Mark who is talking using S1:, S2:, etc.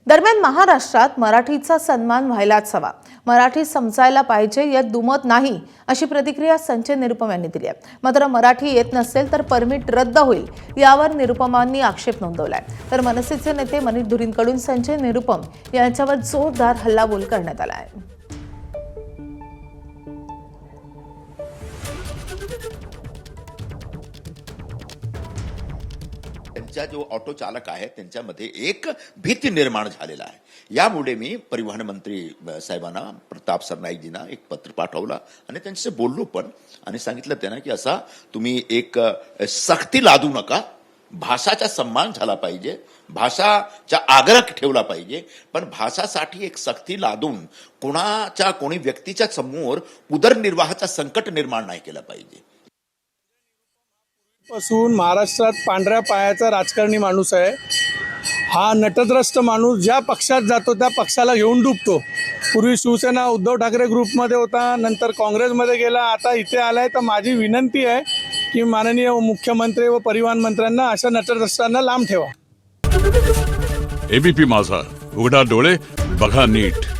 S1: दरम्यान महाराष्ट्रात मराठीचा सन्मान व्हायलाच हवा, मराठी समजायला पाहिजे यात दुमत नाही, अशी प्रतिक्रिया संजय निरुपम यांनी दिली आहे। मात्र मराठी येत नसेल तर परमिट रद्द होईल यावर निरुपमांनी आक्षेप नोंदवलाय। तर मनसेचे नेते मनीष धुरींकडून संजय निरुपम यांच्यावर जोरदार हल्लाबोल करण्यात आला आहे।
S2: त्यांचा जो ऑटो चालक आहे त्यांच्यामध्ये एक भीती निर्माण झालेला आहे। यामुळे मी परिवहन मंत्री साहेबांना प्रताप सरनाईकजींना एक पत्र पाठवलं आणि त्यांच्याशी बोललो पण आणि सांगितलं त्यांना की असा तुम्ही एक सक्ती लादू नका, भाषाचा सन्मान झाला पाहिजे, भाषाचा आग्रह ठेवला पाहिजे, पण भाषासाठी एक सक्ती लादून कोणी व्यक्तीच्या समोर उदरनिर्वाहाचा संकट निर्माण नाही केला पाहिजे।
S3: पासून महाराष्ट्रात पांढऱ्या पायाचा राजकारणी माणूस आहे। हा नटद्रष्ट माणूस ज्या पक्षात जातो त्या पक्षाला घेऊन डुबतो। पूर्वी शिवसेना उद्धव ठाकरे ग्रुपमध्ये होता, नंतर काँग्रेसमध्ये गेला, आता इथे आलाय। तर माझी विनंती आहे की माननीय मुख्यमंत्री व परिवहन मंत्र्यांना अशा नटद्रष्टांना लांब ठेवा।
S4: एबीपी माझा, उघडा डोळे बघा नीट।